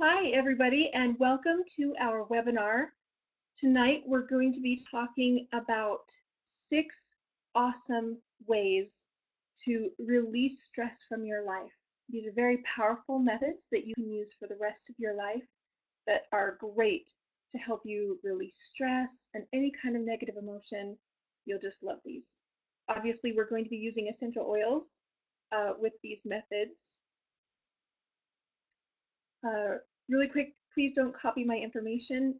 Hi, everybody, and welcome to our webinar. Tonight, we're going to be talking about 6 awesome ways to release stress from your life. These are very powerful methods that you can use for the rest of your life that are great to help you release stress and any kind of negative emotion. You'll just love these. Obviously, we're going to be using essential oils with these methods. Uh, Really quick, please don't copy my information,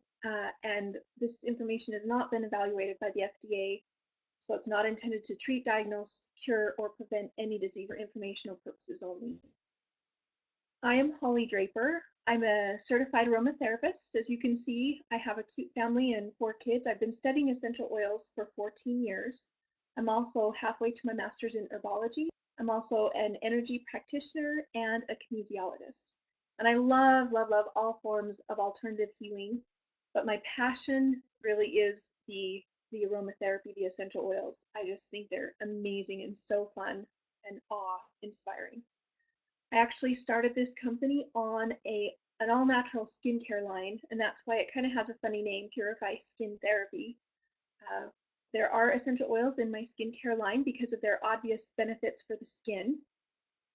and this information has not been evaluated by the FDA, so it's not intended to treat, diagnose, cure, or prevent any disease for informational purposes only. I am Holly Draper. I'm a certified aromatherapist. As you can see, I have a cute family and 4 kids. I've been studying essential oils for 14 years. I'm also halfway to my master's in herbology. I'm also an energy practitioner and a kinesiologist. And I love, love, love all forms of alternative healing, but my passion really is the aromatherapy, the essential oils. I just think they're amazing and so fun and awe-inspiring. I actually started this company on an all-natural skincare line, and that's why it kind of has a funny name, Purify Skin Therapy. Uh, there are essential oils in my skincare line because of their obvious benefits for the skin.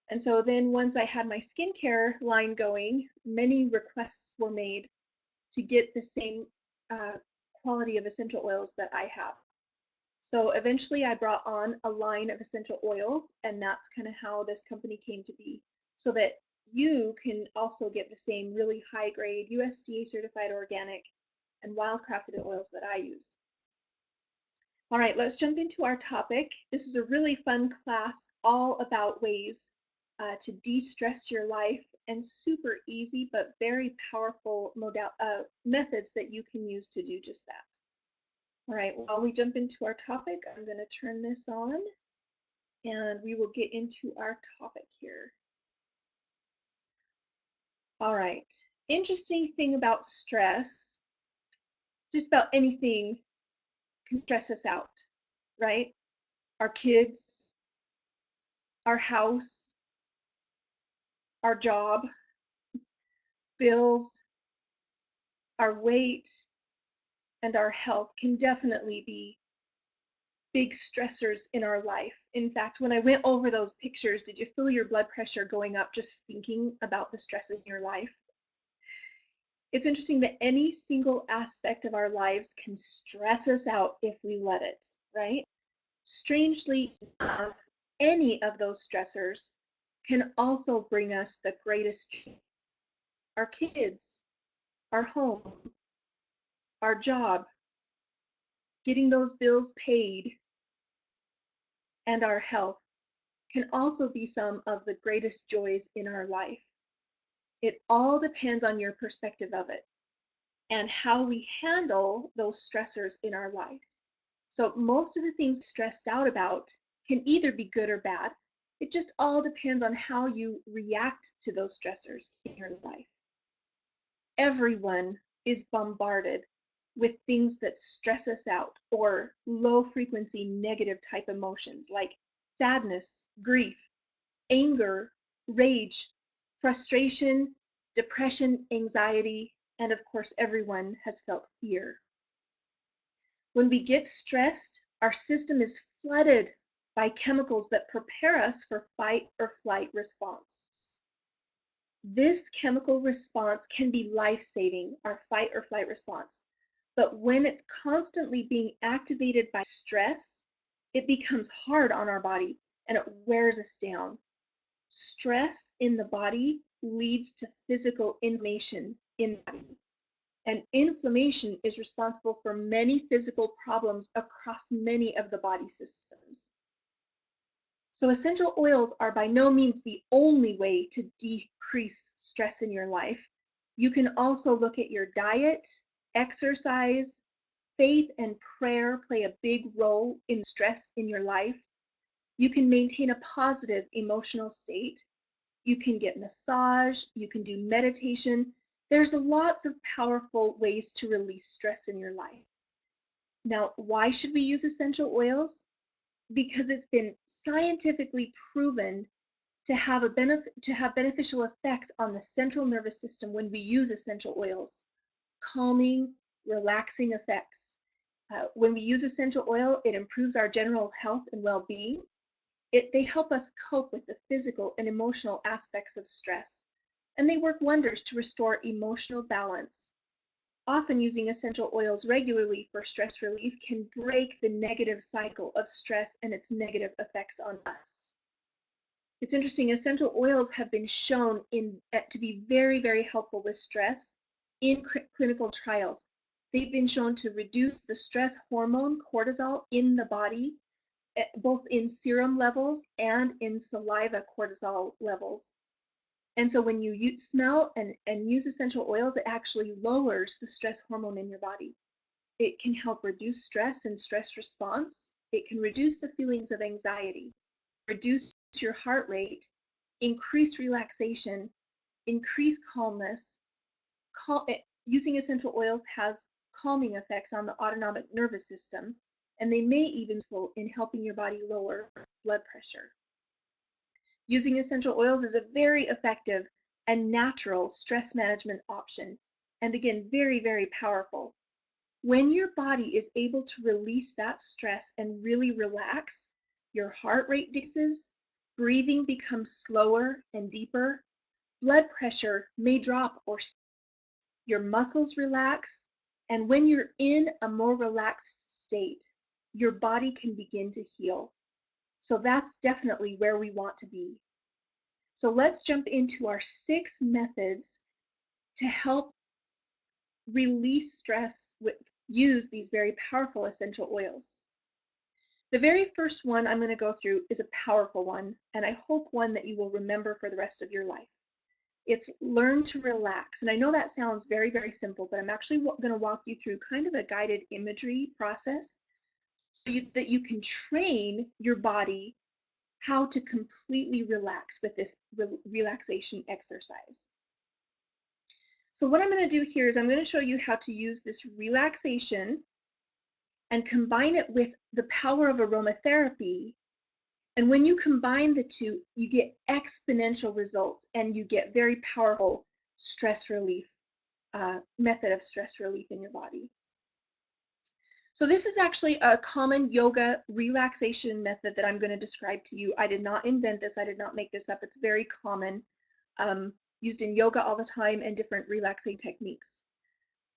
And so then once I had my skincare line going, many requests were made to get the same quality of essential oils that I have. So eventually I brought on a line of essential oils, and that's kind of how this company came to be, so that you can also get the same really high grade USDA certified organic and wildcrafted oils that I use. All right, let's jump into our topic. This is a really fun class all about ways to de-stress your life, and super easy but very powerful methods that you can use to do just that. All right, while we jump into our topic, I'm going to turn this on and we will get into our topic here. All right, interesting thing about stress, just about anything can stress us out, right? Our kids, our house, our job, bills, our weight, and our health can definitely be big stressors in our life. In fact, when I went over those pictures, did you feel your blood pressure going up just thinking about the stress in your life? It's interesting that any single aspect of our lives can stress us out if we let it, right? Strangely enough, any of those stressors can also bring us the greatest joy. Our kids, our home, our job, getting those bills paid, and our health can also be some of the greatest joys in our life. It all depends on your perspective of it and how we handle those stressors in our life. So most of the things stressed out about can either be good or bad. It just all depends on how you react to those stressors in your life. Everyone is bombarded with things that stress us out, or low frequency negative type emotions like sadness, grief, anger, rage, frustration, depression, anxiety, and of course, everyone has felt fear. When we get stressed, our system is flooded by chemicals that prepare us for fight or flight response. This chemical response can be life-saving, our fight or flight response. But when it's constantly being activated by stress, it becomes hard on our body and it wears us down. Stress in the body leads to physical inflammation in the body. And inflammation is responsible for many physical problems across many of the body systems. So essential oils are by no means the only way to decrease stress in your life. You can also look at your diet, exercise, faith and prayer play a big role in stress in your life. You can maintain a positive emotional state. You can get massage, you can do meditation. There's lots of powerful ways to release stress in your life. Now, why should we use essential oils? Because it's been scientifically proven to have beneficial effects on the central nervous system when we use essential oils. Calming, relaxing effects. When we use essential oil, it improves our general health and well-being. They help us cope with the physical and emotional aspects of stress, and they work wonders to restore emotional balance. Often using essential oils regularly for stress relief can break the negative cycle of stress and its negative effects on us. It's interesting, essential oils have been shown to be very, very helpful with stress in clinical trials. They've been shown to reduce the stress hormone cortisol in the body, both in serum levels and in saliva cortisol levels. And so when you smell and use essential oils, it actually lowers the stress hormone in your body. It can help reduce stress and stress response. It can reduce the feelings of anxiety, reduce your heart rate, increase relaxation, increase calmness. Using essential oils has calming effects on the autonomic nervous system, and they may even be useful in helping your body lower blood pressure. Using essential oils is a very effective and natural stress management option, and again, very, very powerful. When your body is able to release that stress and really relax, your heart rate decreases, breathing becomes slower and deeper, blood pressure may drop or your muscles relax, and when you're in a more relaxed state, your body can begin to heal. So that's definitely where we want to be. So let's jump into our 6 methods to help release stress use these very powerful essential oils. The very first one I'm going to go through is a powerful one, and I hope one that you will remember for the rest of your life. It's learn to relax. And I know that sounds very, very simple, but I'm actually going to walk you through kind of a guided imagery process so that you can train your body how to completely relax with this relaxation exercise. So what I'm going to do here is I'm going to show you how to use this relaxation and combine it with the power of aromatherapy. And when you combine the two, you get exponential results and you get very powerful stress relief, method of stress relief in your body. So this is actually a common yoga relaxation method that I'm going to describe to you. I did not invent this. I did not make this up. It's very common, used in yoga all the time and different relaxing techniques.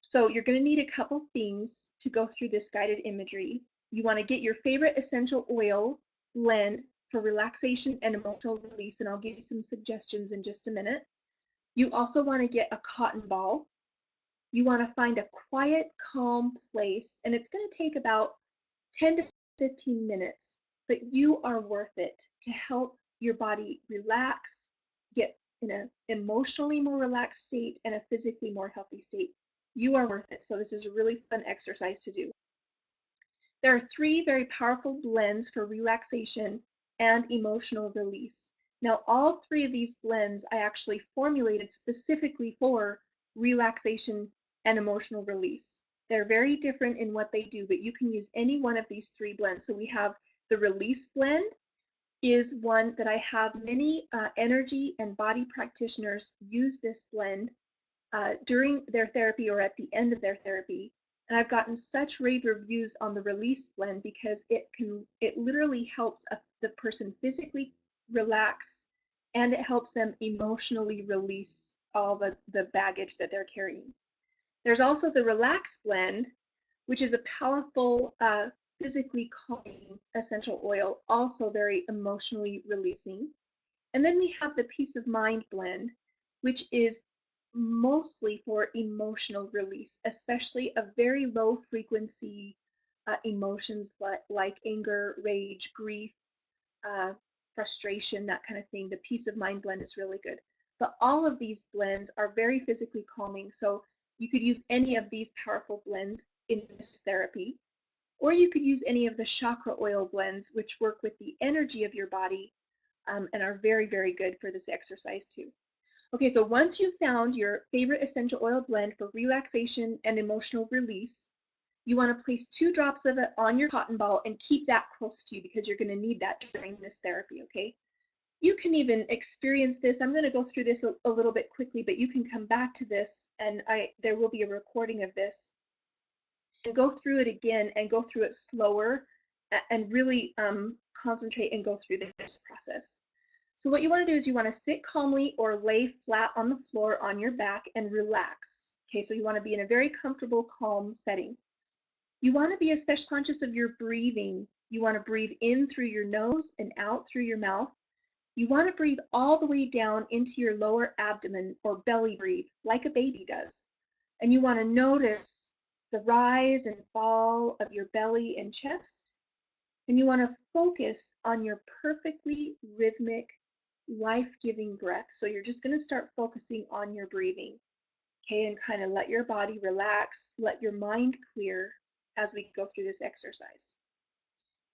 So you're going to need a couple things to go through this guided imagery. You want to get your favorite essential oil blend for relaxation and emotional release, and I'll give you some suggestions in just a minute. You also want to get a cotton ball. You want to find a quiet, calm place, and it's going to take about 10 to 15 minutes, but you are worth it to help your body relax, get in an emotionally more relaxed state and a physically more healthy state. You are worth it. So this is a really fun exercise to do. There are 3 very powerful blends for relaxation and emotional release. Now, all 3 of these blends I actually formulated specifically for relaxation and emotional release. They're very different in what they do, but you can use any one of these 3 blends. So we have the release blend is one that I have many energy and body practitioners use this blend during their therapy or at the end of their therapy. And I've gotten such rave reviews on the release blend because it literally helps the person physically relax, and it helps them emotionally release all the baggage that they're carrying. There's also the relax blend, which is a powerful physically calming essential oil, also very emotionally releasing. And then we have the peace of mind blend, which is mostly for emotional release, especially a very low frequency emotions like anger, rage, grief, frustration, that kind of thing. The peace of mind blend is really good. But all of these blends are very physically calming, so you could use any of these powerful blends in this therapy, or you could use any of the chakra oil blends, which work with the energy of your body and are very, very good for this exercise too. Okay, so once you've found your favorite essential oil blend for relaxation and emotional release, you want to place 2 drops of it on your cotton ball and keep that close to you because you're going to need that during this therapy, okay? You can even experience this. I'm going to go through this a little bit quickly, but you can come back to this, and there will be a recording of this, and go through it again and go through it slower and really concentrate and go through this process. So what you want to do is you want to sit calmly or lay flat on the floor on your back and relax. Okay, so you want to be in a very comfortable, calm setting. You want to be especially conscious of your breathing. You want to breathe in through your nose and out through your mouth. You want to breathe all the way down into your lower abdomen or belly breathe like a baby does. And you want to notice the rise and fall of your belly and chest. And you want to focus on your perfectly rhythmic, life-giving breath. So you're just going to start focusing on your breathing. Okay, and kind of let your body relax, let your mind clear as we go through this exercise.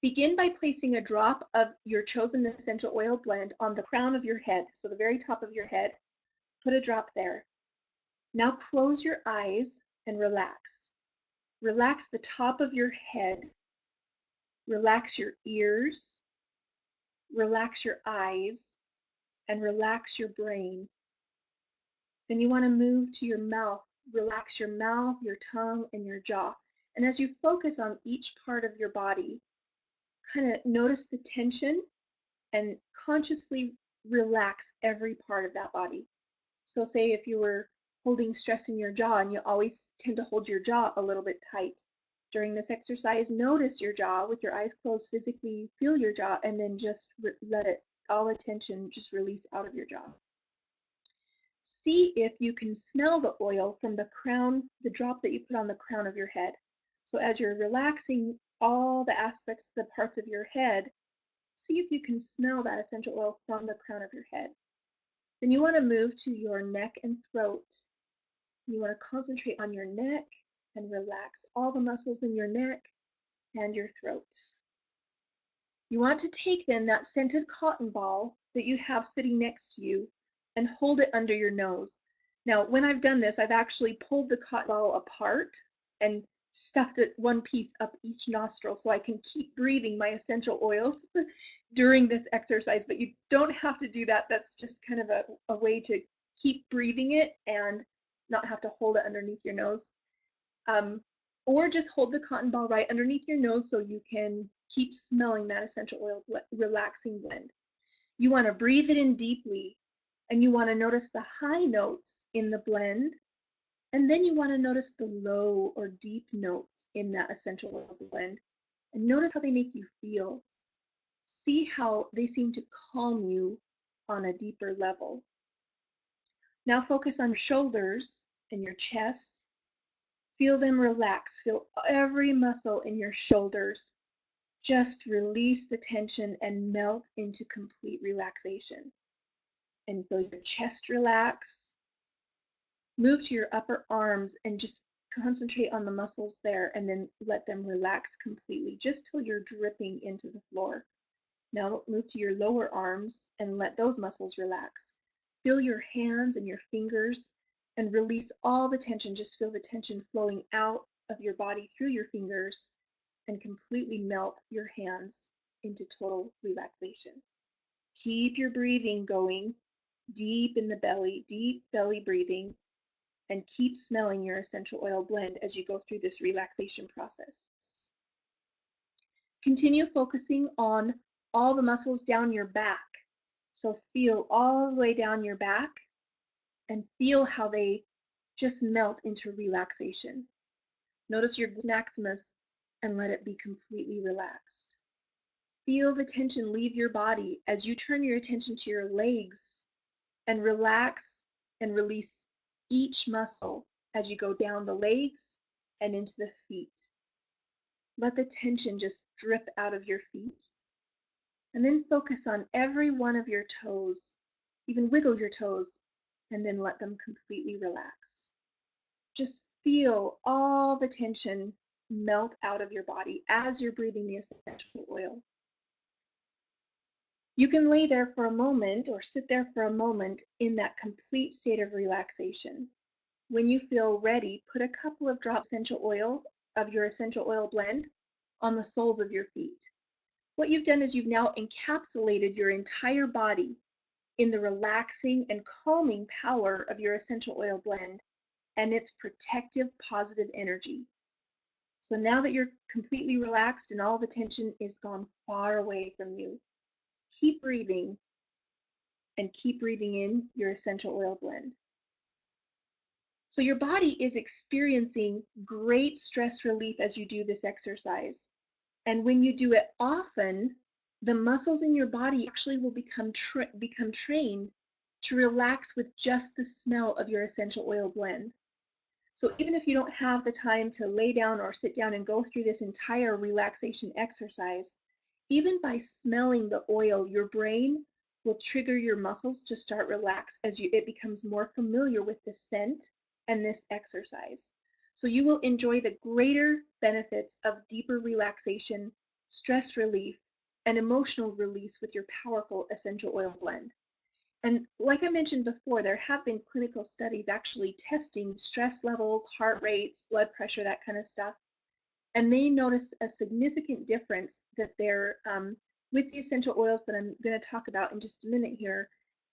Begin by placing a drop of your chosen essential oil blend on the crown of your head, so the very top of your head. Put a drop there. Now close your eyes and relax. Relax the top of your head. Relax your ears. Relax your eyes. And relax your brain. Then you want to move to your mouth. Relax your mouth, your tongue, and your jaw. And as you focus on each part of your body, kind of notice the tension and consciously relax every part of that body. So say if you were holding stress in your jaw and you always tend to hold your jaw a little bit tight. During this exercise, notice your jaw with your eyes closed, physically feel your jaw, and then just let it, all the tension just release out of your jaw. See if you can smell the oil from the crown, the drop that you put on the crown of your head. So as you're relaxing all the aspects, the parts of your head, see if you can smell that essential oil from the crown of your head. Then you want to move to your neck and throat. You want to concentrate on your neck and relax all the muscles in your neck and your throat. You want to take then that scented cotton ball that you have sitting next to you and hold it under your nose. Now, when I've done this, I've actually pulled the cotton ball apart and stuffed it one piece up each nostril so I can keep breathing my essential oils during this exercise, but you don't have to do that. That's just kind of a way to keep breathing it and not have to hold it underneath your nose. Or just hold the cotton ball right underneath your nose so you can keep smelling that essential oil relaxing blend. You want to breathe it in deeply, and you want to notice the high notes in the blend, and then you want to notice the low or deep notes in that essential oil blend, and notice how they make you feel. See how they seem to calm you on a deeper level. Now focus on your shoulders and your chest. Feel them relax. Feel every muscle in your shoulders. Just release the tension and melt into complete relaxation. And feel your chest relax. Move to your upper arms and just concentrate on the muscles there and then let them relax completely, just till you're dripping into the floor. Now move to your lower arms and let those muscles relax. Feel your hands and your fingers and release all the tension. Just feel the tension flowing out of your body through your fingers and completely melt your hands into total relaxation. Keep your breathing going deep in the belly, deep belly breathing, and keep smelling your essential oil blend as you go through this relaxation process. Continue focusing on all the muscles down your back. So feel all the way down your back and feel how they just melt into relaxation. Notice your maximus and let it be completely relaxed. Feel the tension leave your body as you turn your attention to your legs and relax and release each muscle as you go down the legs and into the feet. Let the tension just drip out of your feet. And then focus on every one of your toes. Even wiggle your toes and then let them completely relax. Just feel all the tension melt out of your body as you're breathing the essential oil. You can lay there for a moment or sit there for a moment in that complete state of relaxation. When you feel ready, put a couple of drops of your essential oil blend on the soles of your feet. what you've done is you've now encapsulated your entire body in the relaxing and calming power of your essential oil blend and its protective positive energy. So now that you're completely relaxed and all the tension is gone far away from you, keep breathing and keep breathing in your essential oil blend. So your body is experiencing great stress relief as you do this exercise. And when you do it often, the muscles in your body actually will become trained to relax with just the smell of your essential oil blend. So even if you don't have the time to lay down or sit down and go through this entire relaxation exercise, even by smelling the oil, your brain will trigger your muscles to start relax as it becomes more familiar with the scent and this exercise. So you will enjoy the greater benefits of deeper relaxation, stress relief, and emotional release with your powerful essential oil blend. And like I mentioned before, there have been clinical studies actually testing stress levels, heart rates, blood pressure, that kind of stuff. And they notice a significant difference that with the essential oils that I'm going to talk about in just a minute here,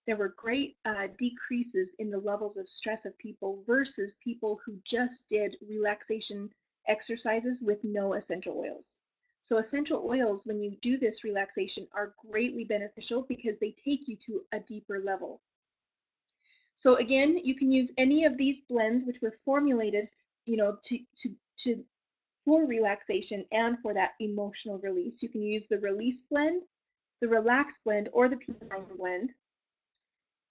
there were great decreases in the levels of stress of people versus people who just did relaxation exercises with no essential oils. So essential oils, when you do this relaxation, are greatly beneficial because they take you to a deeper level. So again, you can use any of these blends which were formulated, for relaxation and for that emotional release. You can use the release blend, the relax blend, or the Purify blend.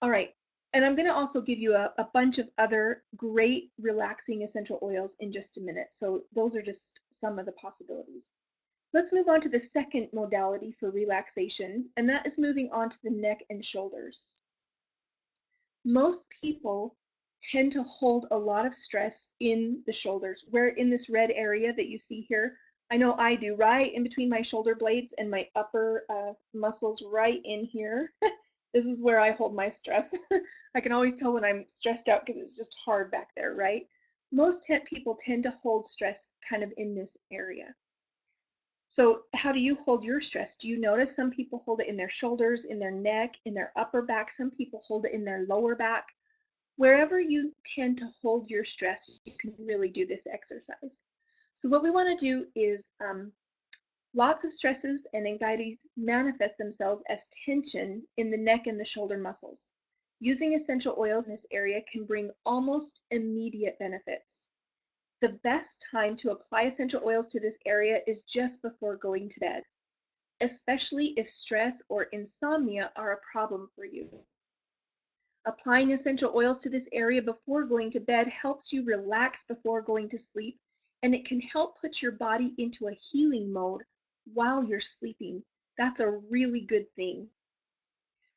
All right, and I'm going to also give you a bunch of other great relaxing essential oils in just a minute. So those are just some of the possibilities. Let's move on to the second modality for relaxation, and that is moving on to the neck and shoulders. Most people tend to hold a lot of stress in the shoulders, where in this red area that you see here. I know I do, right in between my shoulder blades and my upper muscles right in here. This is where I hold my stress. I can always tell when I'm stressed out because it's just hard back there, right? Most people tend to hold stress kind of in this area. So how do you hold your stress? Do you notice some people hold it in their shoulders, in their neck, in their upper back? Some people hold it in their lower back. Wherever you tend to hold your stress, you can really do this exercise. So what we want to do is lots of stresses and anxieties manifest themselves as tension in the neck and the shoulder muscles. Using essential oils in this area can bring almost immediate benefits. The best time to apply essential oils to this area is just before going to bed, especially if stress or insomnia are a problem for you. Applying essential oils to this area before going to bed helps you relax before going to sleep, and it can help put your body into a healing mode while you're sleeping. That's a really good thing.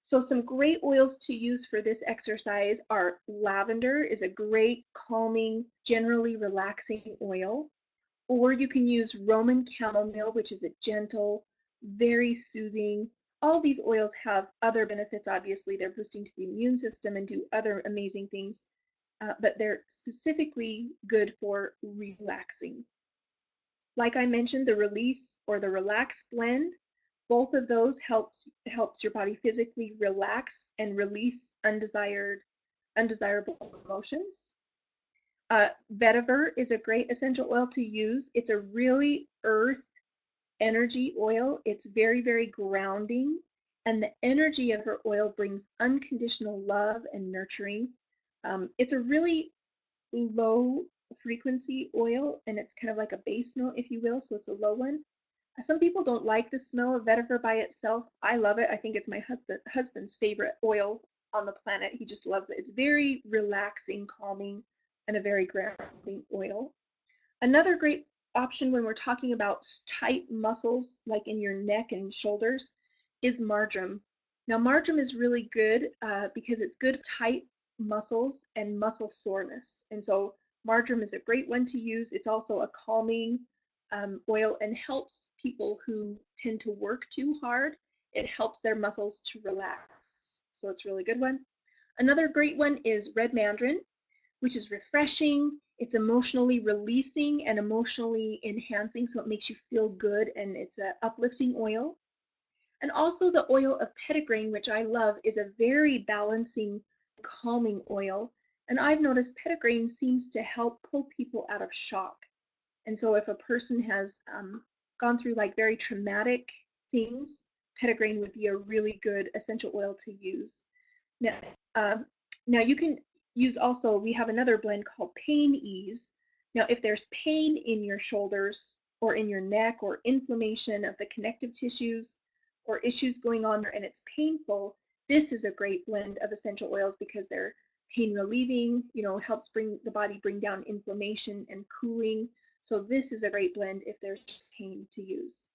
So some great oils to use for this exercise are lavender is a great calming, generally relaxing oil. Or you can use Roman chamomile, which is a gentle, very soothing. All these oils have other benefits, obviously. They're boosting to the immune system and do other amazing things, but they're specifically good for relaxing. Like I mentioned, the release or the relax blend, both of those helps your body physically relax and release undesirable emotions. Vetiver is a great essential oil to use. It's a really earth energy oil. It's very, very grounding, and the energy of her oil brings unconditional love and nurturing. It's a really low frequency oil, and it's kind of like a base note, if you will, so it's a low one. Some people don't like the smell of vetiver by itself. I love it. I think it's my husband's favorite oil on the planet. He just loves it. It's very relaxing, calming, and a very grounding oil. Another great option when we're talking about tight muscles, like in your neck and shoulders, is marjoram. Now, marjoram is really good because it's good tight muscles and muscle soreness. And so marjoram is a great one to use. It's also a calming oil and helps people who tend to work too hard. It helps their muscles to relax. So it's a really good one. Another great one is red mandarin, which is refreshing. It's emotionally releasing and emotionally enhancing, so it makes you feel good, and it's an uplifting oil. And also the oil of petitgrain, which I love, is a very balancing, calming oil. And I've noticed petitgrain seems to help pull people out of shock. And so if a person has gone through like very traumatic things, petitgrain would be a really good essential oil to use. Now, uh, now you can use also, we have another blend called Pain Ease. Now, if there's pain in your shoulders or in your neck or inflammation of the connective tissues or issues going on there and it's painful, this is a great blend of essential oils because they're pain relieving, helps bring the body bring down inflammation and cooling. So this is a great blend if there's pain to use.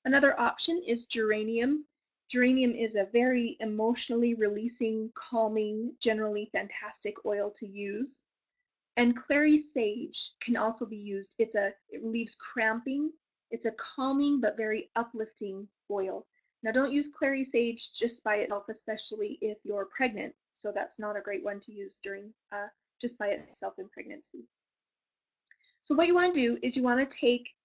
Another option is geranium. Geranium is a very emotionally releasing, calming, generally fantastic oil to use. And clary sage can also be used. It relieves cramping. It's a calming but very uplifting oil. Now don't use clary sage just by itself, especially if you're pregnant. So that's not a great one to use during just by itself in pregnancy. So what you want to do is you want to take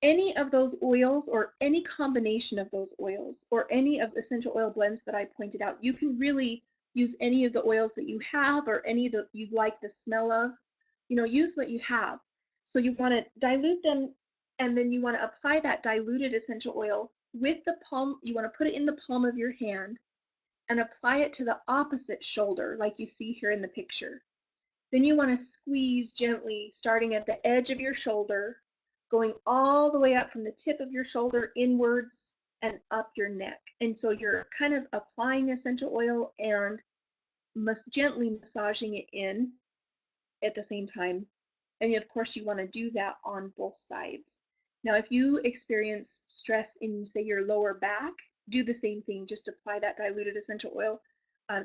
any of those oils or any combination of those oils or any of the essential oil blends that I pointed out. You can really use any of the oils that you have or any that you like the smell of. Use what you have. So you want to dilute them and then you want to apply that diluted essential oil with the palm. You want to put it in the palm of your hand and apply it to the opposite shoulder like you see here in the picture. Then you want to squeeze gently, starting at the edge of your shoulder, going all the way up from the tip of your shoulder inwards and up your neck. And so you're kind of applying essential oil and gently massaging it in at the same time. And of course, you want to do that on both sides. Now, if you experience stress in, say, your lower back, do the same thing. Just apply that diluted essential oil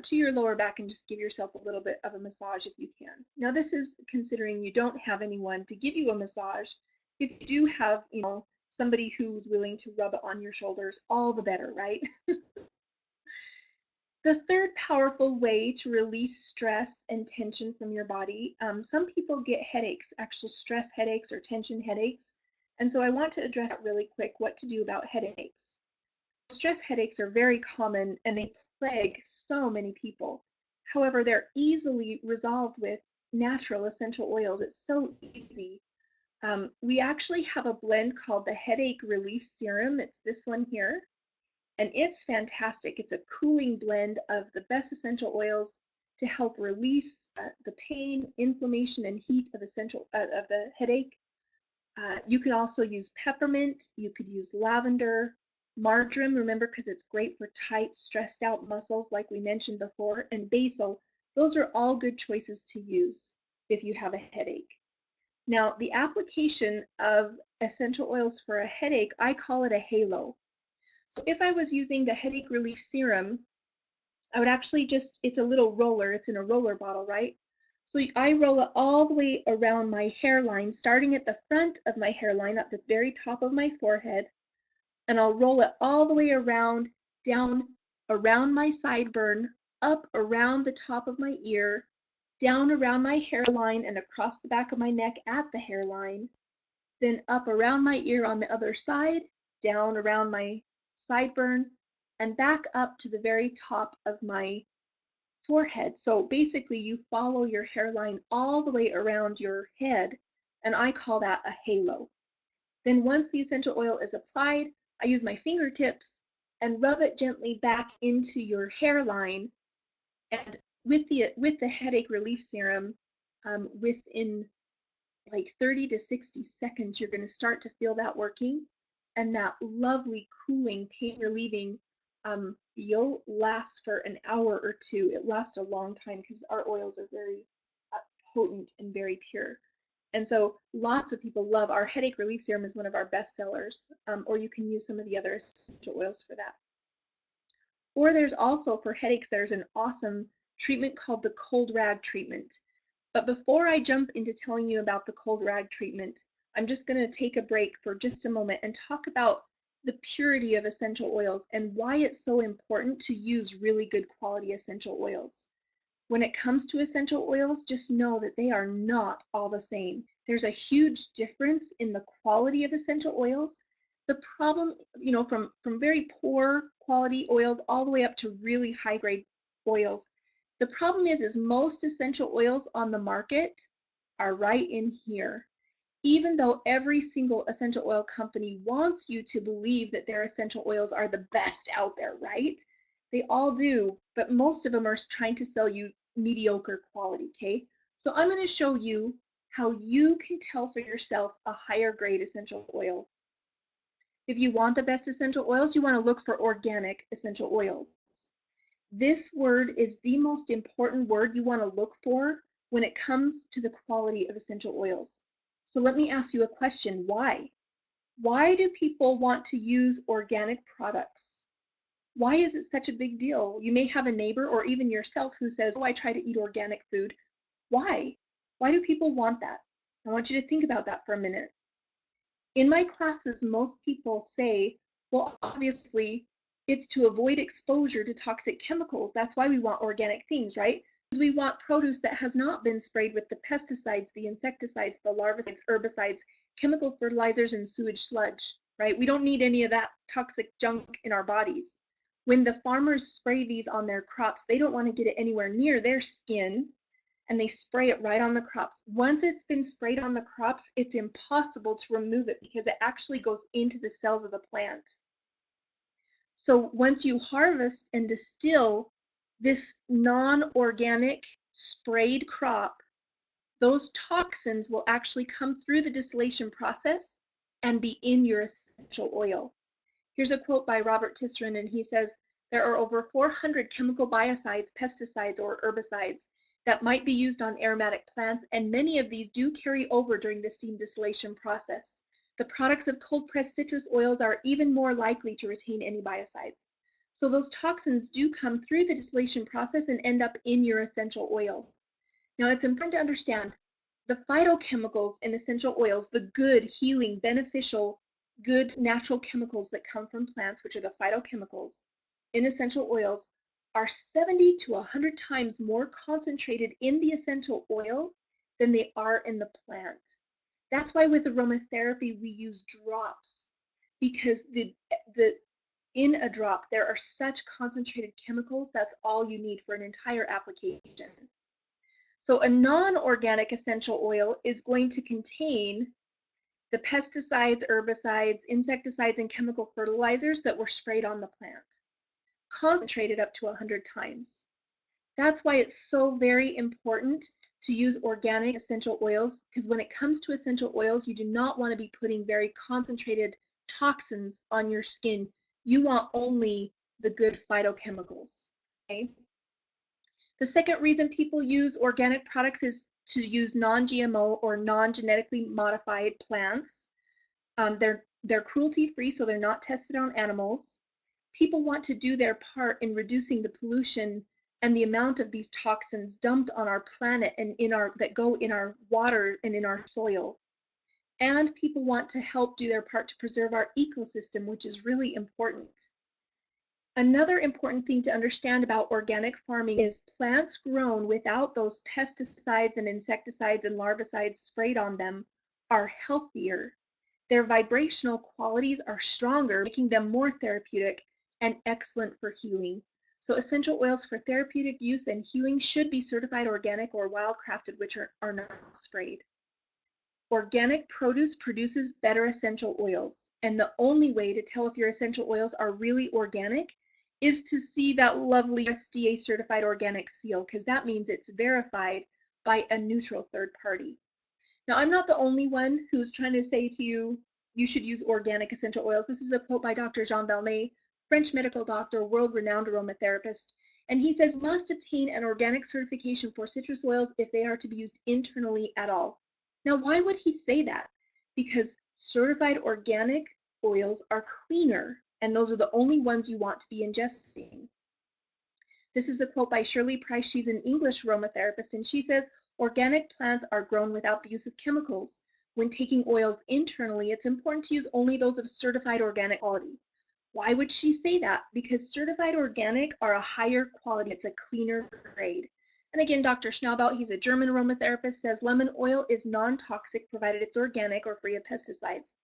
to your lower back and just give yourself a little bit of a massage if you can. Now, this is considering you don't have anyone to give you a massage. If you do have, somebody who's willing to rub it on your shoulders, all the better, right? The third powerful way to release stress and tension from your body, some people get headaches, actual stress headaches or tension headaches. And so I want to address that really quick, what to do about headaches. Stress headaches are very common and they plague so many people. However, they're easily resolved with natural essential oils. It's so easy. We actually have a blend called the Headache Relief Serum. It's this one here. And it's fantastic. It's a cooling blend of the best essential oils to help release the pain, inflammation, and heat of the headache. You could also use peppermint. You could use lavender, marjoram. Remember, because it's great for tight, stressed out muscles, like we mentioned before, and basil. Those are all good choices to use if you have a headache. Now, the application of essential oils for a headache, I call it a halo. So if I was using the headache relief serum, I would actually it's a little roller, it's in a roller bottle, right? So I roll it all the way around my hairline, starting at the front of my hairline, at the very top of my forehead, and I'll roll it all the way around, down around my sideburn, up around the top of my ear, down around my hairline and across the back of my neck at the hairline, then up around my ear on the other side, down around my sideburn, and back up to the very top of my forehead. So basically you follow your hairline all the way around your head, and I call that a halo. Then once the essential oil is applied, I use my fingertips and rub it gently back into your hairline. And with the headache relief serum, within like 30 to 60 seconds, you're going to start to feel that working, and that lovely, cooling, pain relieving feel lasts for an hour or two. It lasts a long time because our oils are very potent and very pure. And so lots of people love our headache relief serum is one of our best sellers, or you can use some of the other essential oils for that. Or there's also for headaches, there's an awesome treatment called the cold rag treatment. But before I jump into telling you about the cold rag treatment, I'm just going to take a break for just a moment and talk about the purity of essential oils and why it's so important to use really good quality essential oils. When it comes to essential oils, just know that they are not all the same. There's a huge difference in the quality of essential oils, The problem, from very poor quality oils all the way up to really high grade oils. The problem is most essential oils on the market are right in here. Even though every single essential oil company wants you to believe that their essential oils are the best out there, right? They all do, but most of them are trying to sell you mediocre quality, okay? So I'm going to show you how you can tell for yourself a higher grade essential oil. If you want the best essential oils, you want to look for organic essential oils. This word is the most important word you want to look for when it comes to the quality of essential oils. So let me ask you a question. Why? Why do people want to use organic products? Why is it such a big deal? You may have a neighbor or even yourself who says, oh, I try to eat organic food. Why? Why do people want that? I want you to think about that for a minute. In my classes, most people say, well, obviously, it's to avoid exposure to toxic chemicals. That's why we want organic things, right? Because we want produce that has not been sprayed with the pesticides, the insecticides, the larvicides, herbicides, chemical fertilizers, and sewage sludge, right? We don't need any of that toxic junk in our bodies. When the farmers spray these on their crops, they don't want to get it anywhere near their skin, and they spray it right on the crops. Once it's been sprayed on the crops, it's impossible to remove it because it actually goes into the cells of the plant. So once you harvest and distill this non-organic sprayed crop, those toxins will actually come through the distillation process and be in your essential oil. Here's a quote by Robert Tisserand, and he says, there are over 400 chemical biocides, pesticides, or herbicides that might be used on aromatic plants, and many of these do carry over during the steam distillation process. The products of cold-pressed citrus oils are even more likely to retain any biocides. So those toxins do come through the distillation process and end up in your essential oil. Now it's important to understand the phytochemicals in essential oils, the good, healing, beneficial, good natural chemicals that come from plants, which are the phytochemicals in essential oils, are 70 to 100 times more concentrated in the essential oil than they are in the plant. That's why with aromatherapy we use drops, because in a drop there are such concentrated chemicals, that's all you need for an entire application. So a non-organic essential oil is going to contain the pesticides, herbicides, insecticides, and chemical fertilizers that were sprayed on the plant, concentrated up to 100 times. That's why it's so very important to use organic essential oils, because when it comes to essential oils, you do not want to be putting very concentrated toxins on your skin. You want only the good phytochemicals, okay? The second reason people use organic products is to use non-GMO or non-genetically modified plants. They're cruelty-free, so they're not tested on animals. People want to do their part in reducing the pollution and the amount of these toxins dumped on our planet and that go in our water and in our soil. And people want to help do their part to preserve our ecosystem, which is really important. Another important thing to understand about organic farming is plants grown without those pesticides and insecticides and larvicides sprayed on them are healthier. Their vibrational qualities are stronger, making them more therapeutic and excellent for healing. So essential oils for therapeutic use and healing should be certified organic or wildcrafted, which are not sprayed. Organic produce produces better essential oils, and the only way to tell if your essential oils are really organic is to see that lovely USDA certified organic seal, because that means it's verified by a neutral third party. Now, I'm not the only one who's trying to say to you, you should use organic essential oils. This is a quote by Dr. Jean Valnet, French medical doctor, world-renowned aromatherapist, and he says, must obtain an organic certification for citrus oils if they are to be used internally at all. Now, why would he say that? Because certified organic oils are cleaner, and those are the only ones you want to be ingesting. This is a quote by Shirley Price. She's an English aromatherapist, and she says, organic plants are grown without the use of chemicals. When taking oils internally, it's important to use only those of certified organic quality. Why would she say that? Because certified organic are a higher quality, it's a cleaner grade. And again, Dr. Schnaubelt, he's a German aromatherapist, says lemon oil is non-toxic provided it's organic or free of pesticides.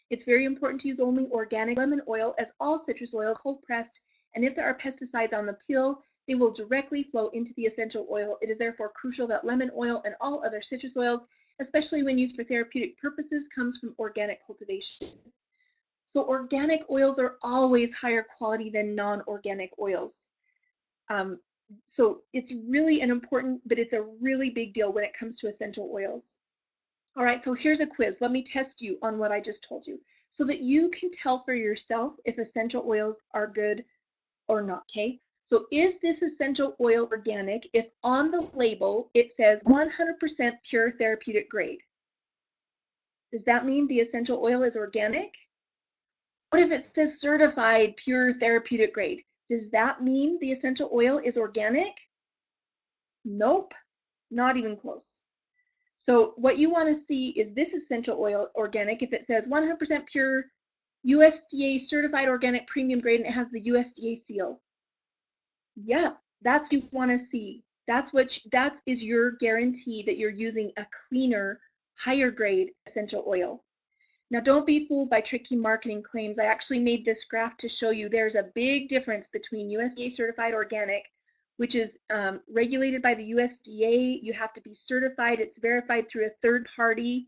It's very important to use only organic lemon oil, as all citrus oils are cold pressed, and if there are pesticides on the peel, they will directly flow into the essential oil. It is therefore crucial that lemon oil and all other citrus oils, especially when used for therapeutic purposes, comes from organic cultivation. So organic oils are always higher quality than non-organic oils. Um, so it's really an important, but it's a really big deal when it comes to essential oils. All right, so here's a quiz. Let me test you on what I just told you so that you can tell for yourself if essential oils are good or not, okay? So is this essential oil organic if on the label it says 100% pure therapeutic grade? Does that mean the essential oil is organic? What if it says certified pure therapeutic grade? Does that mean the essential oil is organic? Nope, not even close. So what you want to see is this essential oil organic if it says 100% pure USDA certified organic premium grade and it has the USDA seal. Yeah, that's what you want to see. That is your guarantee that you're using a cleaner, higher grade essential oil. Now, don't be fooled by tricky marketing claims. I actually made this graph to show you there's a big difference between USDA certified organic, which is regulated by the USDA. You have to be certified. It's verified through a third party,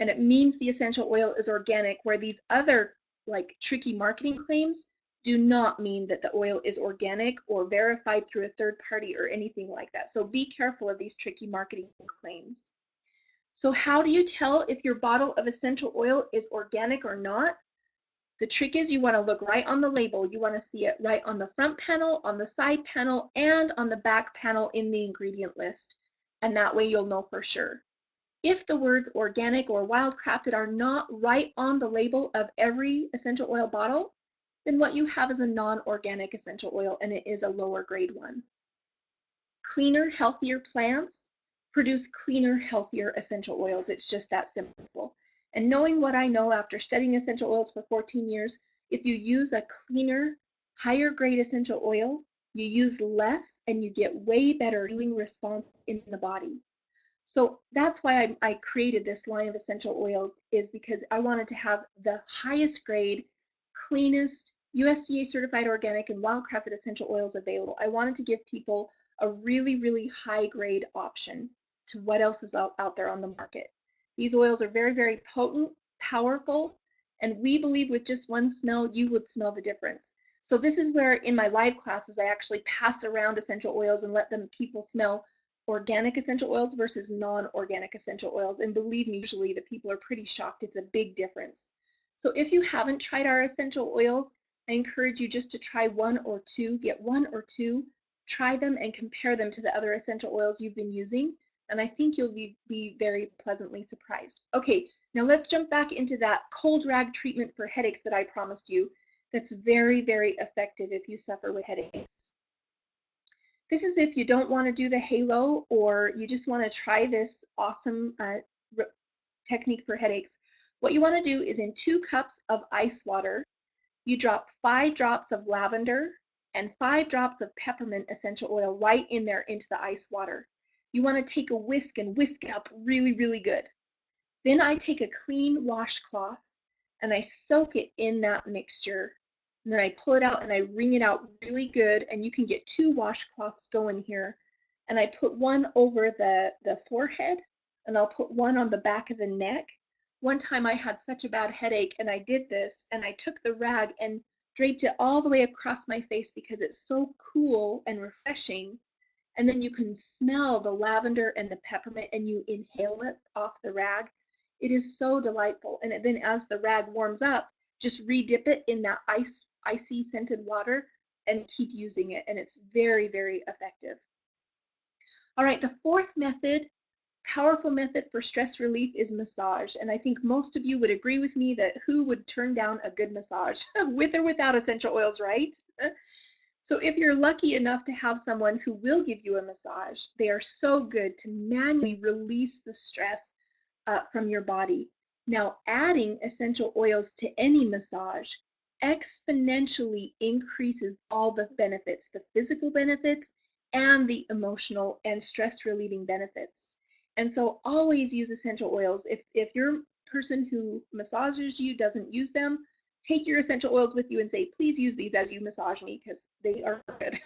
and it means the essential oil is organic, where these other like tricky marketing claims do not mean that the oil is organic or verified through a third party or anything like that. So be careful of these tricky marketing claims. So how do you tell if your bottle of essential oil is organic or not? The trick is you want to look right on the label. You want to see it right on the front panel, on the side panel, and on the back panel in the ingredient list. And that way you'll know for sure. If the words organic or wildcrafted are not right on the label of every essential oil bottle, then what you have is a non-organic essential oil and it is a lower grade one. Cleaner, healthier plants produce cleaner, healthier essential oils. It's just that simple. And knowing what I know after studying essential oils for 14 years, if you use a cleaner, higher grade essential oil, you use less and you get way better healing response in the body. So that's why I created this line of essential oils, is because I wanted to have the highest grade, cleanest, USDA certified organic and wildcrafted essential oils available. I wanted to give people a really, really high grade option to what else is out there on the market. These oils are very, very potent, powerful, and we believe with just one smell, you would smell the difference. So this is where in my live classes, I actually pass around essential oils and let people smell organic essential oils versus non-organic essential oils. And believe me, usually the people are pretty shocked. It's a big difference. So if you haven't tried our essential oils, I encourage you just to try one or two, get one or two, try them and compare them to the other essential oils you've been using. And I think you'll be very pleasantly surprised. Okay, now let's jump back into that cold rag treatment for headaches that I promised you. That's very, very effective if you suffer with headaches. This is if you don't want to do the halo or you just want to try this awesome technique for headaches. What you want to do is in 2 cups of ice water, you drop 5 drops of lavender and 5 drops of peppermint essential oil right in there into the ice water. You want to take a whisk and whisk it up really, really good. Then I take a clean washcloth and I soak it in that mixture. And then I pull it out and I wring it out really good. And you can get 2 washcloths going here. And I put one over the forehead and I'll put one on the back of the neck. One time I had such a bad headache and I did this and I took the rag and draped it all the way across my face because it's so cool and refreshing. And then you can smell the lavender and the peppermint and you inhale it off the rag. It is so delightful. And then as the rag warms up, just re-dip it in that icy scented water and keep using it. And it's very, very effective. All right, the fourth method, powerful method for stress relief, is massage. And I think most of you would agree with me that who would turn down a good massage with or without essential oils, right? So if you're lucky enough to have someone who will give you a massage, they are so good to manually release the stress from your body. Now, adding essential oils to any massage exponentially increases all the benefits, the physical benefits and the emotional and stress relieving benefits. And so always use essential oils. If your person who massages you doesn't use them, take your essential oils with you and say, please use these as you massage me because they are good.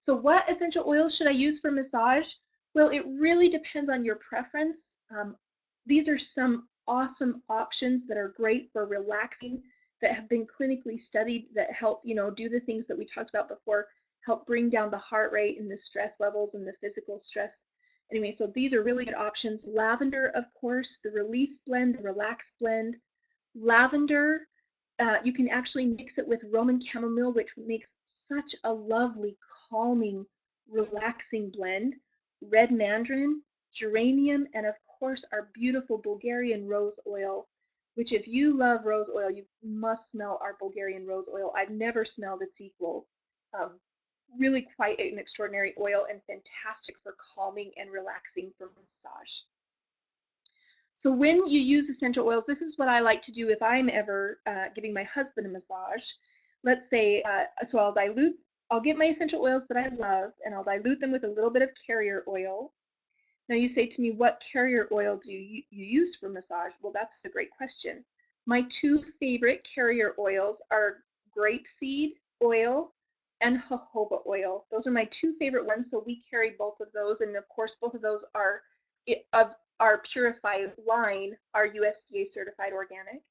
So what essential oils should I use for massage? Well, it really depends on your preference. These are some awesome options that are great for relaxing, that have been clinically studied, that help, do the things that we talked about before, help bring down the heart rate and the stress levels and the physical stress. Anyway, so these are really good options. Lavender, of course, the release blend, the relax blend. Lavender, you can actually mix it with Roman chamomile, which makes such a lovely, calming, relaxing blend. Red mandarin, geranium, and of course our beautiful Bulgarian rose oil, which if you love rose oil, you must smell our Bulgarian rose oil. I've never smelled its equal. Um, really quite an extraordinary oil and fantastic for calming and relaxing for massage. So when you use essential oils, this is what I like to do if I'm ever giving my husband a massage. Let's say, so I'll get my essential oils that I love and I'll dilute them with a little bit of carrier oil. Now you say to me, what carrier oil do you use for massage? Well, that's a great question. My two favorite carrier oils are grapeseed oil and jojoba oil. Those are my two favorite ones, so we carry both of those, and of course both of those are of our Purify line are USDA certified organic.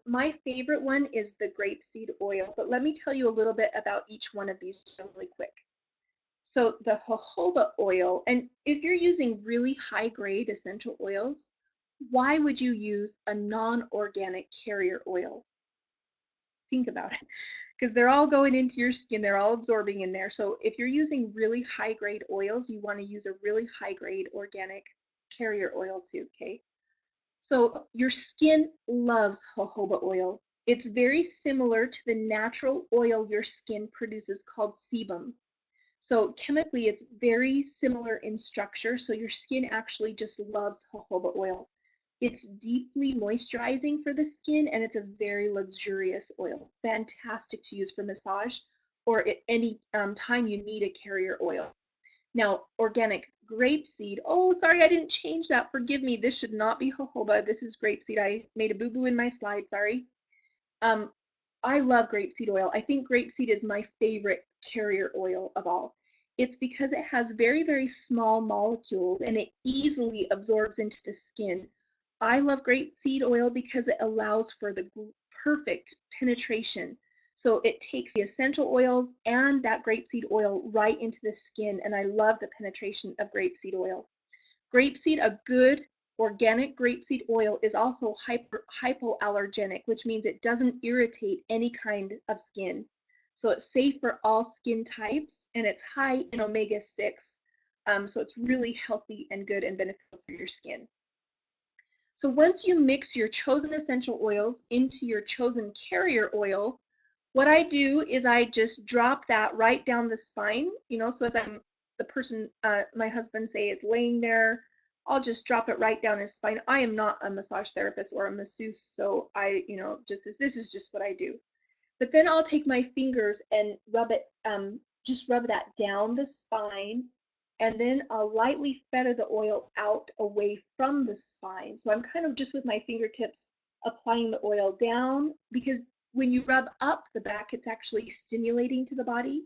My favorite one is the grapeseed oil, but let me tell you a little bit about each one of these really quick. So the jojoba oil, and if you're using really high grade essential oils, why would you use a non-organic carrier oil? Think about it, because they're all going into your skin, they're all absorbing in there. So if you're using really high grade oils, you want to use a really high grade organic carrier oil too, okay? So your skin loves jojoba oil. It's very similar to the natural oil your skin produces called sebum. So chemically, it's very similar in structure. So your skin actually just loves jojoba oil. It's deeply moisturizing for the skin, and it's a very luxurious oil. Fantastic to use for massage or at any time you need a carrier oil. Now, organic grapeseed. Oh, sorry, I didn't change that. Forgive me. This should not be jojoba. This is grapeseed. I made a boo-boo in my slide. Sorry. Um, I love grapeseed oil. I think grapeseed is my favorite carrier oil of all. It's because it has very, very small molecules and it easily absorbs into the skin. I love grapeseed oil because it allows for the perfect penetration. So it takes the essential oils and that grapeseed oil right into the skin, and I love the penetration of grapeseed oil. Grapeseed, a good organic grapeseed oil, is also hypoallergenic, which means it doesn't irritate any kind of skin. So it's safe for all skin types, and it's high in omega-6. So it's really healthy and good and beneficial for your skin. So once you mix your chosen essential oils into your chosen carrier oil, what I do is I just drop that right down the spine, so as the person, my husband say is laying there, I'll just drop it right down his spine. I am not a massage therapist or a masseuse, so this is just what I do. But then I'll take my fingers and just rub that down the spine, and then I'll lightly feather the oil out away from the spine. So I'm kind of just with my fingertips applying the oil down, because when you rub up the back, it's actually stimulating to the body.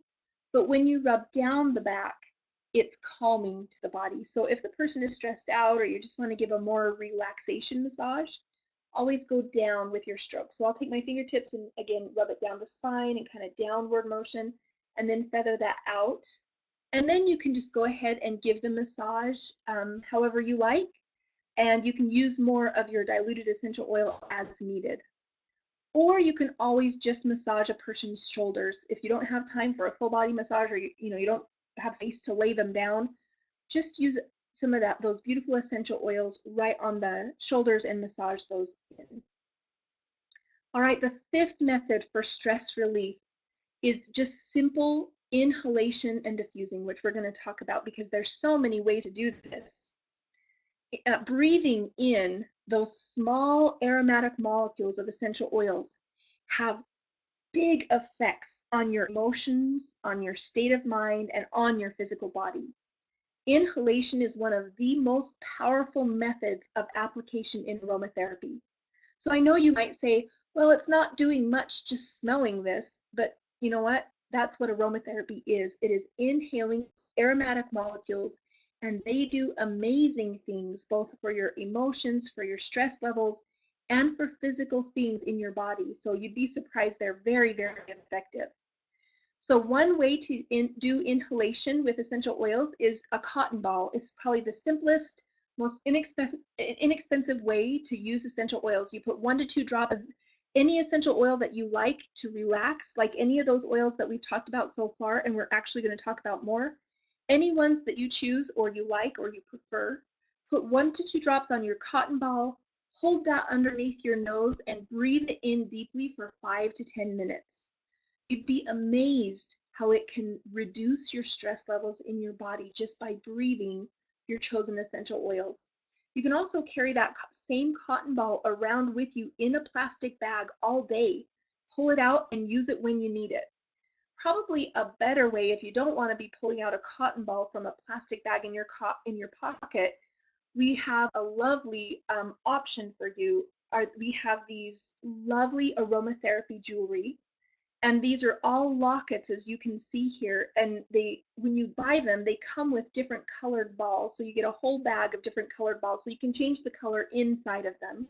But when you rub down the back, it's calming to the body. So if the person is stressed out or you just want to give a more relaxation massage, always go down with your stroke. So I'll take my fingertips and again, rub it down the spine and kind of downward motion, and then feather that out. And then you can just go ahead and give the massage however you like. And you can use more of your diluted essential oil as needed. Or you can always just massage a person's shoulders. If you don't have time for a full body massage, or you don't have space to lay them down, just use some of those beautiful essential oils right on the shoulders and massage those in. All right, the fifth method for stress relief is just simple inhalation and diffusing, which we're going to talk about because there's so many ways to do this. Breathing in those small aromatic molecules of essential oils have big effects on your emotions, on your state of mind, and on your physical body. Inhalation is one of the most powerful methods of application in aromatherapy. So I know you might say, well, it's not doing much just smelling this, but you know what? That's what aromatherapy is. It is inhaling aromatic molecules, and they do amazing things both for your emotions, for your stress levels, and for physical things in your body. So you'd be surprised they're very, very effective. So one way to do inhalation with essential oils is a cotton ball. It's probably the simplest, most inexpensive way to use essential oils. You put 1 to 2 drops of any essential oil that you like to relax, like any of those oils that we've talked about so far, and we're actually going to talk about more. Any ones that you choose or you like or you prefer, put 1 to 2 drops on your cotton ball, hold that underneath your nose, and breathe it in deeply for 5 to 10 minutes. You'd be amazed how it can reduce your stress levels in your body just by breathing your chosen essential oils. You can also carry that same cotton ball around with you in a plastic bag all day. Pull it out and use it when you need it. Probably a better way, if you don't want to be pulling out a cotton ball from a plastic bag in your pocket, we have a lovely option for you. We have these lovely aromatherapy jewelry, and these are all lockets, as you can see here, and when you buy them, they come with different colored balls, so you get a whole bag of different colored balls, so you can change the color inside of them.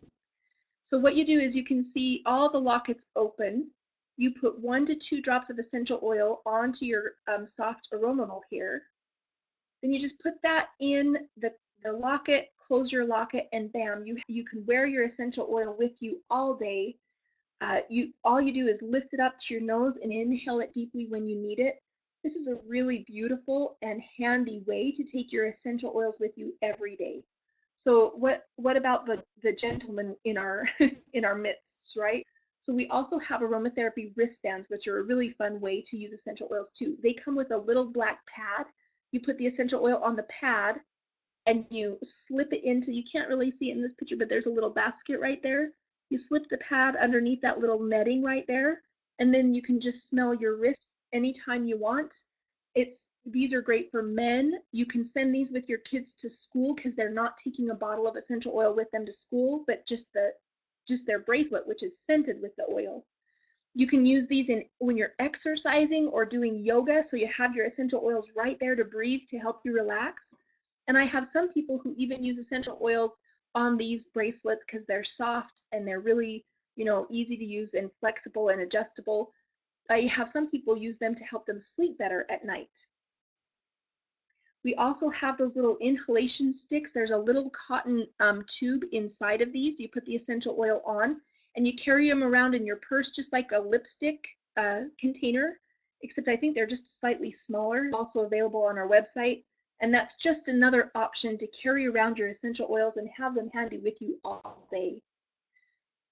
So what you do is you can see all the lockets open. You put 1 to 2 drops of essential oil onto your soft aroma ball here. Then you just put that in the locket, close your locket, and bam, you can wear your essential oil with you all day. All you do is lift it up to your nose and inhale it deeply when you need it. This is a really beautiful and handy way to take your essential oils with you every day. So what about the gentleman in our in our midst, right? So we also have aromatherapy wristbands, which are a really fun way to use essential oils too. They come with a little black pad. You put the essential oil on the pad and you slip it into, you can't really see it in this picture, but there's a little basket right there. You slip the pad underneath that little netting right there, and then you can just smell your wrist anytime you want. These are great for men. You can send these with your kids to school because they're not taking a bottle of essential oil with them to school, but just their bracelet, which is scented with the oil. You can use these when you're exercising or doing yoga, so you have your essential oils right there to breathe to help you relax. And I have some people who even use essential oils on these bracelets because they're soft and they're really, easy to use and flexible and adjustable. I have some people use them to help them sleep better at night. We also have those little inhalation sticks. There's a little cotton tube inside of these. You put the essential oil on and you carry them around in your purse just like a lipstick container, except I think they're just slightly smaller. Also available on our website. And that's just another option to carry around your essential oils and have them handy with you all day.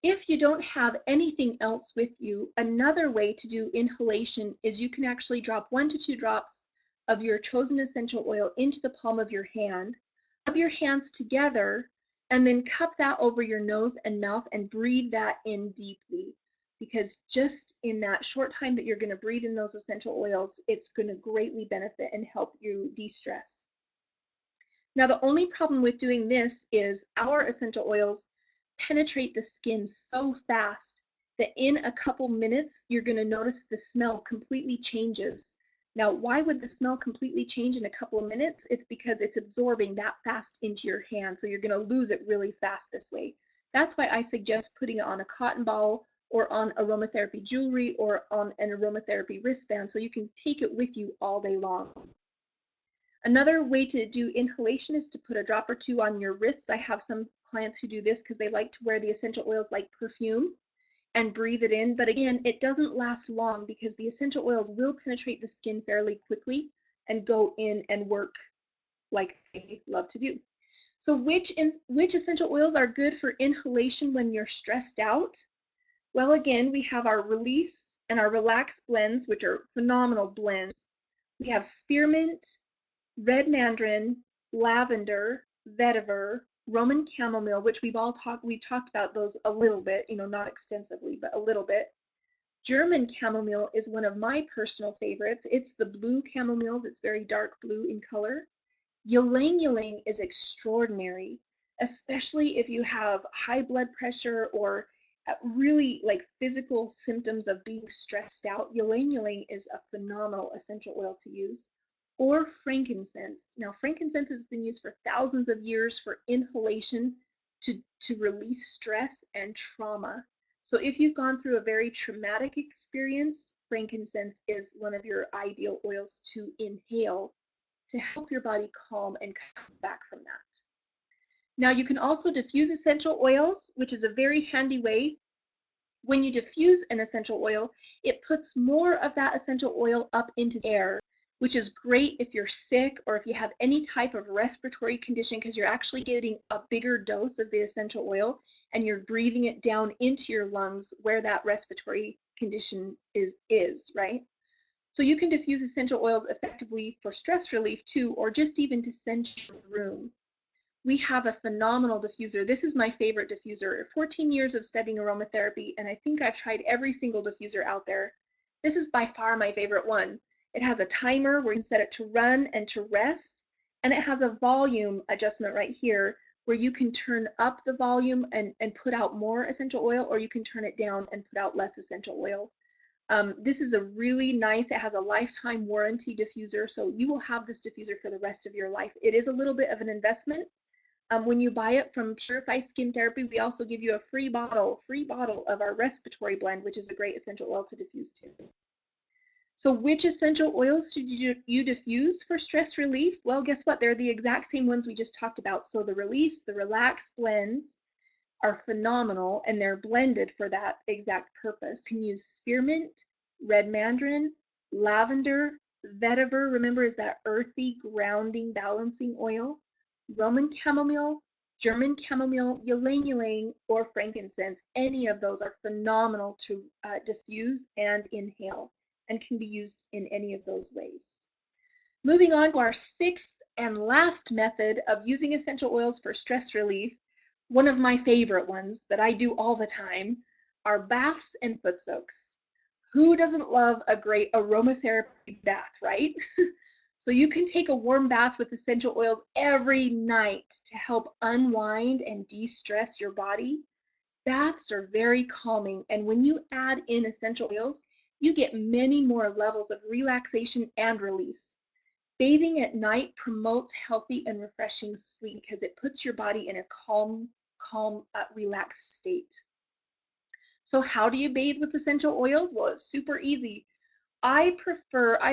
If you don't have anything else with you, another way to do inhalation is you can actually drop 1 to 2 drops of your chosen essential oil into the palm of your hand, rub your hands together, and then cup that over your nose and mouth and breathe that in deeply. Because just in that short time that you're going to breathe in those essential oils, it's going to greatly benefit and help you de-stress. Now, the only problem with doing this is our essential oils penetrate the skin so fast that in a couple minutes, you're going to notice the smell completely changes. Now, why would the smell completely change in a couple of minutes? It's because it's absorbing that fast into your hand, so you're going to lose it really fast this way. That's why I suggest putting it on a cotton ball or on aromatherapy jewelry or on an aromatherapy wristband so you can take it with you all day long. Another way to do inhalation is to put a drop or 2 on your wrists. I have some clients who do this because they like to wear the essential oils like perfume and breathe it in. But again, it doesn't last long because the essential oils will penetrate the skin fairly quickly and go in and work like they love to do. So which essential oils are good for inhalation when you're stressed out? Well, again, we have our release and our relax blends, which are phenomenal blends. We have spearmint, red mandarin, lavender, vetiver, Roman chamomile, which we've talked about those a little bit, not extensively, but a little bit. German chamomile is one of my personal favorites. It's the blue chamomile that's very dark blue in color. Ylang ylang is extraordinary, especially if you have high blood pressure or really like physical symptoms of being stressed out. Ylang ylang is a phenomenal essential oil to use. Or frankincense. Now, frankincense has been used for thousands of years for inhalation to release stress and trauma. So if you've gone through a very traumatic experience, frankincense is one of your ideal oils to inhale to help your body calm and come back from that. Now you can also diffuse essential oils, which is a very handy way. When you diffuse an essential oil, it puts more of that essential oil up into the air, which is great if you're sick or if you have any type of respiratory condition, because you're actually getting a bigger dose of the essential oil and you're breathing it down into your lungs where that respiratory condition is, right? So you can diffuse essential oils effectively for stress relief too, or just even to scent your room. We have a phenomenal diffuser. This is my favorite diffuser. 14 years of studying aromatherapy, and I think I've tried every single diffuser out there. This is by far my favorite one. It has a timer where you can set it to run and to rest, and it has a volume adjustment right here where you can turn up the volume and put out more essential oil, or you can turn it down and put out less essential oil. This is a really nice, it has a lifetime warranty diffuser, so you will have this diffuser for the rest of your life. It is a little bit of an investment. When you buy it from Purify Skin Therapy, we also give you a free bottle of our respiratory blend, which is a great essential oil to diffuse too. So which essential oils should you diffuse for stress relief? Well, guess what? They're the exact same ones we just talked about. So the Release, the Relax blends are phenomenal, and they're blended for that exact purpose. You can use spearmint, red mandarin, lavender, vetiver, remember, is that earthy, grounding, balancing oil, Roman chamomile, German chamomile, ylang ylang, or frankincense. Any of those are phenomenal to diffuse and inhale and can be used in any of those ways. Moving on to our sixth and last method of using essential oils for stress relief, one of my favorite ones that I do all the time are baths and foot soaks. Who doesn't love a great aromatherapy bath, right? So you can take a warm bath with essential oils every night to help unwind and de-stress your body. Baths are very calming, and when you add in essential oils, you get many more levels of relaxation and release. Bathing at night promotes healthy and refreshing sleep because it puts your body in a calm, relaxed state. So how do you bathe with essential oils? Well, it's super easy. I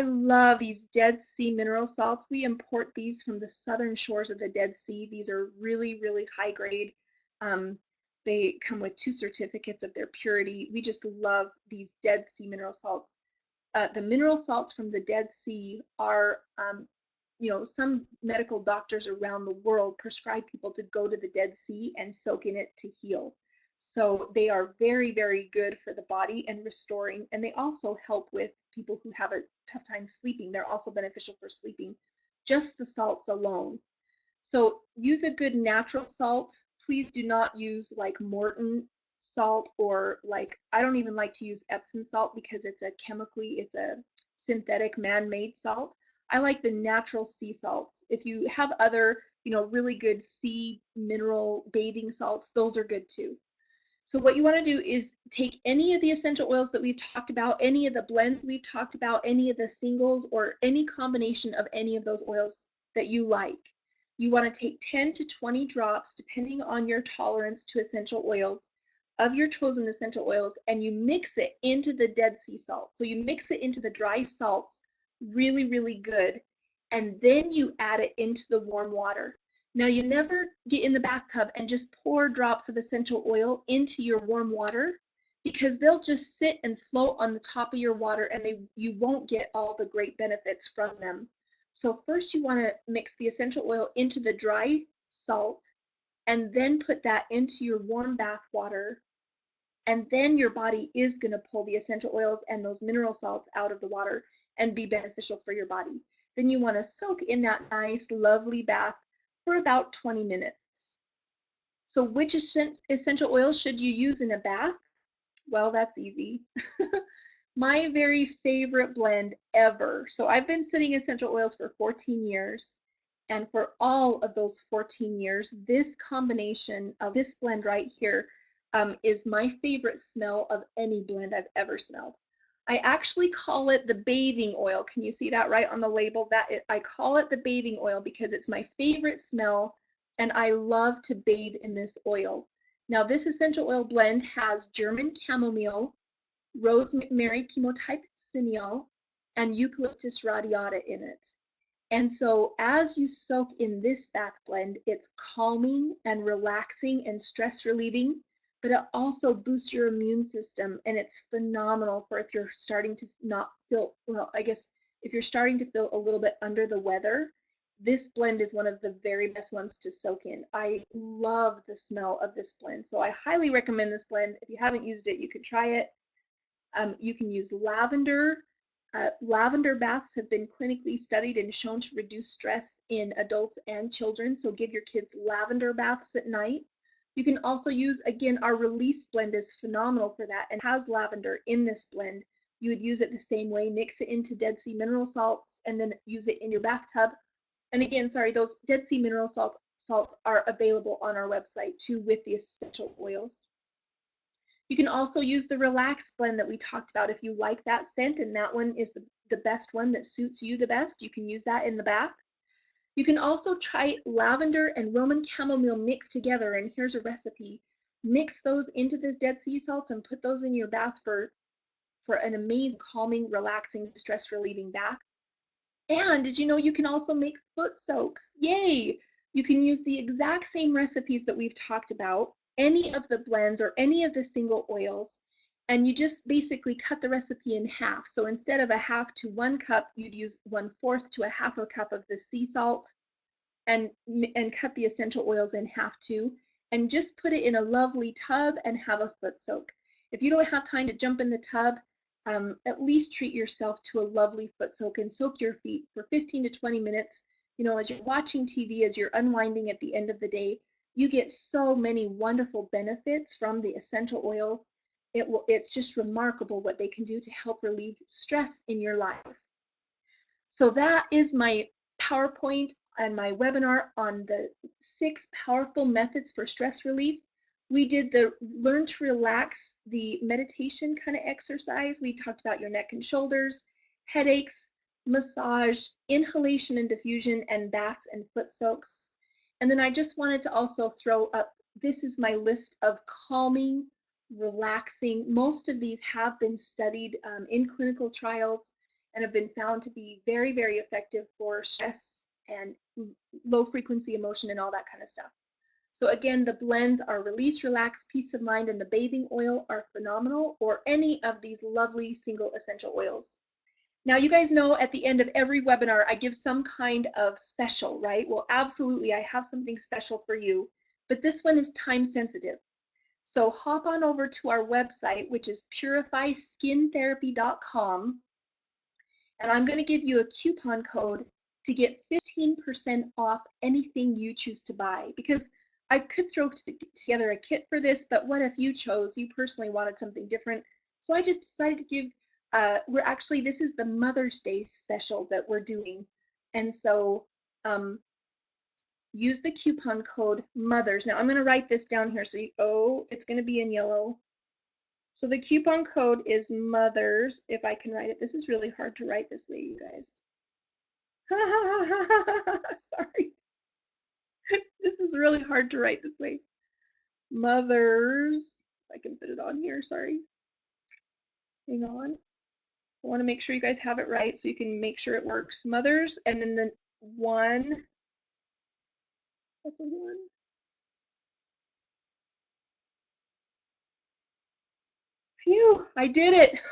love these Dead Sea mineral salts. We import these from the southern shores of the Dead Sea. These are really, really high grade. They come with 2 certificates of their purity. We just love these Dead Sea mineral salts. The mineral salts from the Dead Sea are, some medical doctors around the world prescribe people to go to the Dead Sea and soak in it to heal. So they are very, very good for the body and restoring, and they also help with people who have a tough time sleeping. They're also beneficial for sleeping, just the salts alone. So use a good natural salt. Please do not use like Morton salt, or like, I don't even like to use Epsom salt because it's a synthetic man-made salt. I like the natural sea salts. If you have other, really good sea mineral bathing salts, those are good too. So what you want to do is take any of the essential oils that we've talked about, any of the blends we've talked about, any of the singles, or any combination of any of those oils that you like. You want to take 10 to 20 drops, depending on your tolerance to essential oils, of your chosen essential oils, and you mix it into the Dead Sea salt. So you mix it into the dry salts really, really good, and then you add it into the warm water. Now, you never get in the bathtub and just pour drops of essential oil into your warm water, because they'll just sit and float on the top of your water, and you won't get all the great benefits from them. So first you want to mix the essential oil into the dry salt, and then put that into your warm bath water. And then your body is going to pull the essential oils and those mineral salts out of the water and be beneficial for your body. Then you want to soak in that nice, lovely bath for about 20 minutes. So which essential oils should you use in a bath? Well, that's easy. My very favorite blend ever. So I've been studying essential oils for 14 years, And for all of those 14 years, this combination of this blend right here is my favorite smell of any blend I've ever smelled. I actually call it the bathing oil. Can you see that right on the label? I call it the bathing oil because it's my favorite smell and I love to bathe in this oil. Now this essential oil blend has German chamomile, rosemary chemotype cineol, and eucalyptus radiata in it. And so as you soak in this bath blend, it's calming and relaxing and stress relieving, but it also boosts your immune system, and it's phenomenal for if you're starting to not feel, well, I guess if you're starting to feel a little bit under the weather, this blend is one of the very best ones to soak in. I love the smell of this blend. So I highly recommend this blend. If you haven't used it, you could try it. You can use lavender. Lavender baths have been clinically studied and shown to reduce stress in adults and children, so give your kids lavender baths at night. You can also use, again, our release blend is phenomenal for that and has lavender in this blend. You would use it the same way, mix it into Dead Sea mineral salts, and then use it in your bathtub. And again, sorry, those Dead Sea mineral salts are available on our website too with the essential oils. You can also use the Relax blend that we talked about. If you like that scent and that one is the best one that suits you the best, you can use that in the bath. You can also try lavender and Roman chamomile mixed together, and here's a recipe. Mix those into this Dead Sea salts and put those in your bath for an amazing, calming, relaxing, stress relieving bath. And did you know you can also make foot soaks? Yay! You can use the exact same recipes that we've talked about, any of the blends or any of the single oils, and you just basically cut the recipe in half. So instead of a half to 1 cup, you'd use 1/4 to a half a cup of the sea salt and cut the essential oils in half too, and just put it in a lovely tub and have a foot soak. If you don't have time to jump in the tub, at least treat yourself to a lovely foot soak and soak your feet for 15 to 20 minutes. You know, as you're watching TV, as you're unwinding at the end of the day, you get so many wonderful benefits from the essential oils. It's just remarkable what they can do to help relieve stress in your life. So that is my PowerPoint and my webinar on the 6 powerful methods for stress relief. We did the learn to relax, the meditation kind of exercise. We talked about your neck and shoulders, headaches, massage, inhalation and diffusion, and baths and foot soaks. And then I just wanted to also throw up, this is my list of calming, relaxing. Most of these have been studied in clinical trials and have been found to be very, very effective for stress and low frequency emotion and all that kind of stuff. So again, the blends are Release, Relax, Peace of Mind, and the bathing oil are phenomenal, or any of these lovely single essential oils. Now you guys know at the end of every webinar, I give some kind of special, right? Well, absolutely, I have something special for you, but this one is time sensitive. So hop on over to our website, which is purifyskintherapy.com. And I'm going to give you a coupon code to get 15% off anything you choose to buy, because I could throw together a kit for this, but what if you personally wanted something different? So I just decided to give, this is the Mother's Day special that we're doing. And so use the coupon code MOTHERS. Now I'm going to write this down here. So it's going to be in yellow. So the coupon code is MOTHERS, if I can write it. This is really hard to write this way, you guys. Sorry. This is really hard to write this way. MOTHERS, if I can fit it on here, sorry. Hang on. I want to make sure you guys have it right so you can make sure it works. MOTHERS, and then the 1. That's a 1. Phew, I did it.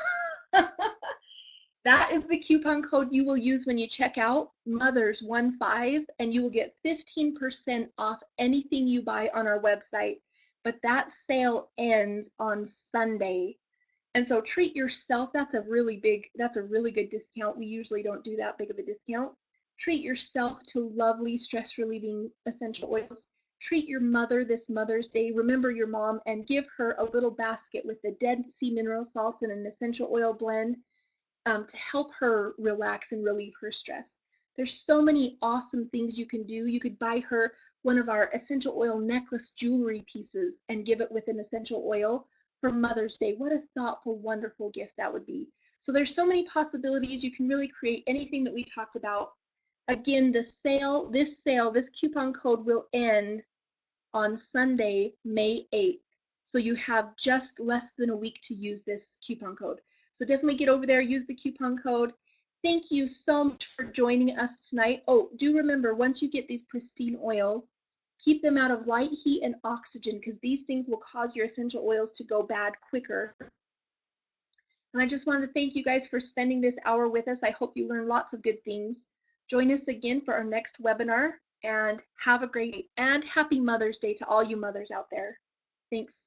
That is the coupon code you will use when you check out, Mothers15, and you will get 15% off anything you buy on our website. But that sale ends on Sunday. And so treat yourself. That's a really good discount. We usually don't do that big of a discount. Treat yourself to lovely stress relieving essential oils. Treat your mother this Mother's Day. Remember your mom and give her a little basket with the Dead Sea mineral salts and an essential oil blend to help her relax and relieve her stress. There's so many awesome things you can do. You could buy her one of our essential oil necklace jewelry pieces and give it with an essential oil for Mother's Day. What a thoughtful, wonderful gift that would be. So there's so many possibilities. You can really create anything that we talked about. Again, this coupon code will end on Sunday, May 8th. So you have just less than a week to use this coupon code. So definitely get over there, use the coupon code. Thank you so much for joining us tonight. Oh, do remember, once you get these pristine oils, keep them out of light, heat, and oxygen, because these things will cause your essential oils to go bad quicker. And I just wanted to thank you guys for spending this hour with us. I hope you learned lots of good things. Join us again for our next webinar, and have a great day, and happy Mother's Day to all you mothers out there. Thanks.